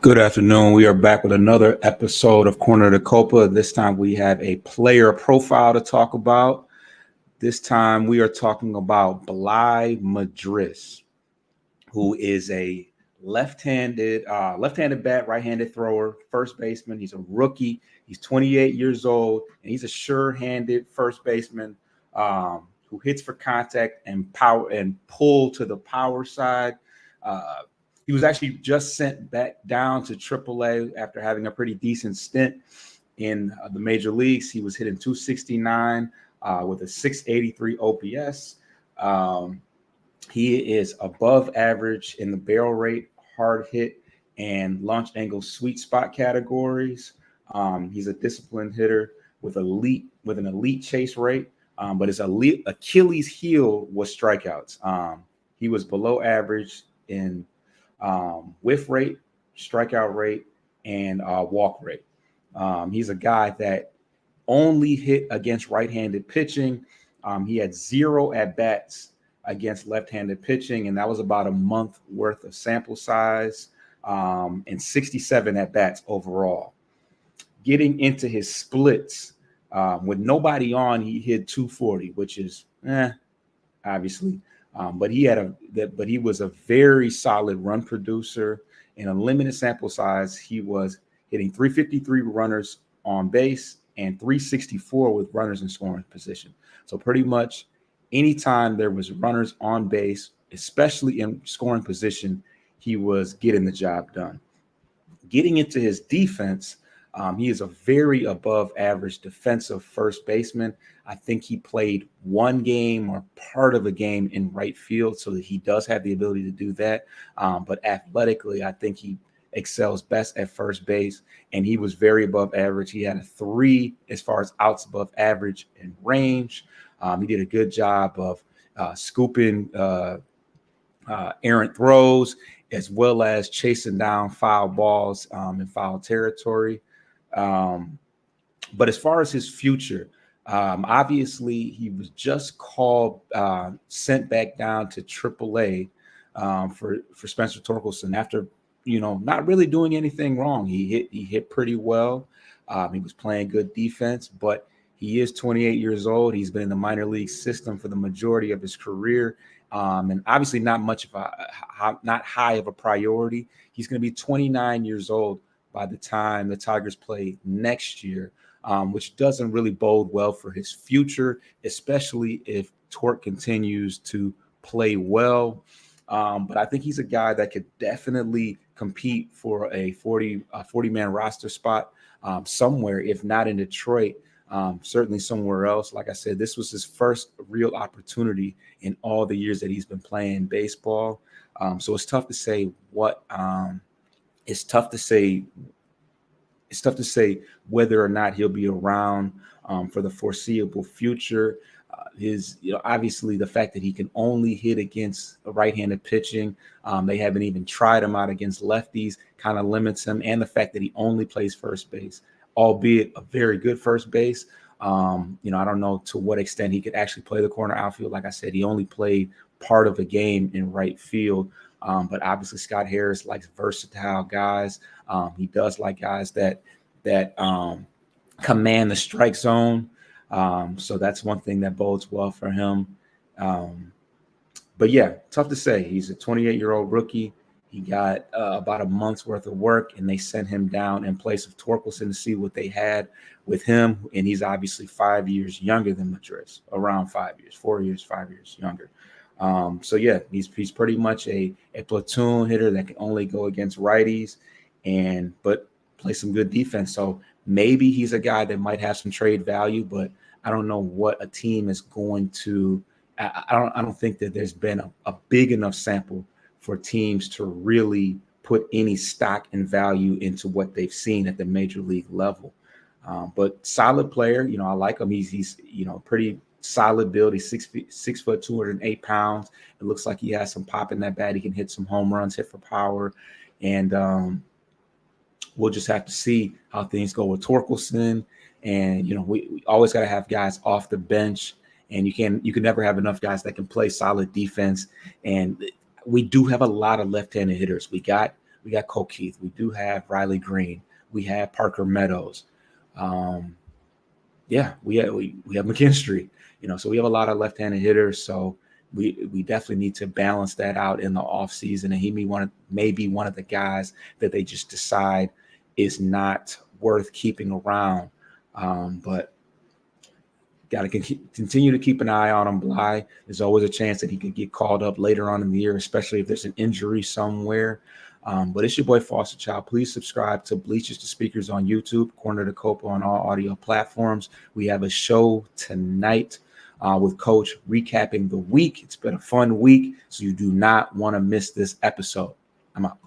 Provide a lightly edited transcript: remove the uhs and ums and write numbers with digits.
Good afternoon. We are back with another episode of Corner of the Copa. This time we have a player profile to talk about. This time we are talking about Bligh Madris, who is a left-handed bat, right-handed thrower, first baseman. He's a rookie. He's 28 years old, and he's a sure-handed first baseman who hits for contact and power and pull to the power side. He was actually just sent back down to AAA after having a pretty decent stint in the major leagues. He was hitting 269 with a 683 OPS. He is above average in the barrel rate, hard hit, and launch angle sweet spot categories. He's a disciplined hitter with an elite chase rate, but his elite Achilles heel was strikeouts. He was below average in whiff rate, strikeout rate, and walk rate. He's a guy that only hit against right-handed pitching. He had 0 at-bats against left-handed pitching, and that was about a month worth of sample size, and 67 at-bats overall. Getting into his splits, with nobody on, he hit 240, which is obviously. But he was a very solid run producer. In a limited sample size, he was hitting 353 runners on base and 364 with runners in scoring position. So pretty much anytime there was runners on base, especially in scoring position, he was getting the job done. Getting into his defense, he is a very above average defensive first baseman. I think he played one game or part of a game in right field, so that he does have the ability to do that. But athletically, I think he excels best at first base, and he was very above average. He had a 3 as far as outs above average in range. He did a good job of scooping errant throws, as well as chasing down foul balls in foul territory. But as far as his future, obviously he was just sent back down to AAA for Spencer Torkelson after, not really doing anything wrong. He hit pretty well. He was playing good defense, but he is 28 years old. He's been in the minor league system for the majority of his career, and obviously not high of a priority. He's going to be 29 years old by the time the Tigers play next year, which doesn't really bode well for his future, especially if Torque continues to play well. But I think he's a guy that could definitely compete for a 40-man roster spot somewhere, if not in Detroit, certainly somewhere else. Like I said, this was his first real opportunity in all the years that he's been playing baseball. So it's tough to say It's tough to say whether or not he'll be around for the foreseeable future. Obviously the fact that he can only hit against right-handed pitching, they haven't even tried him out against lefties, kind of limits him, and the fact that he only plays first base, albeit a very good first base. I don't know to what extent he could actually play the corner outfield. Like I said, he only played part of a game in right field. But obviously Scott Harris likes versatile guys. He does like guys that command the strike zone. So that's one thing that bodes well for him. But yeah, tough to say. He's a 28-year-old rookie. He got about a month's worth of work, and they sent him down in place of Torkelson to see what they had with him. And he's obviously 5 years younger than Madris, around 5 years, 4 years, 5 years younger. So yeah, he's pretty much a platoon hitter that can only go against righties but play some good defense. So maybe he's a guy that might have some trade value, but I don't know what a team is going to. I don't think that there's been a big enough sample for teams to really put any stock and value into what they've seen at the major league level. But solid player, I like him. He's pretty solid build. He's 6 foot, 208 pounds. It looks like he has some pop in that bat. He can hit some home runs, hit for power. And we'll just have to see how things go with Torkelson. And, we always got to have guys off the bench, and you can never have enough guys that can play solid defense. And we do have a lot of left-handed hitters. We got We got Cole Keith. We do have Riley Green. We have Parker Meadows. We have McKinstry. So we have a lot of left-handed hitters. So we definitely need to balance that out in the offseason. And he may be one of the guys that they just decide is not worth keeping around. But got to continue to keep an eye on him, Bligh. There's always a chance that he could get called up later on in the year, especially if there's an injury somewhere. But it's your boy Foster Child. Please subscribe to Bleachers to Speakers on YouTube, Corner to Copa on all audio platforms. We have a show tonight with Coach recapping the week. It's been a fun week, so you do not want to miss this episode. I'm out.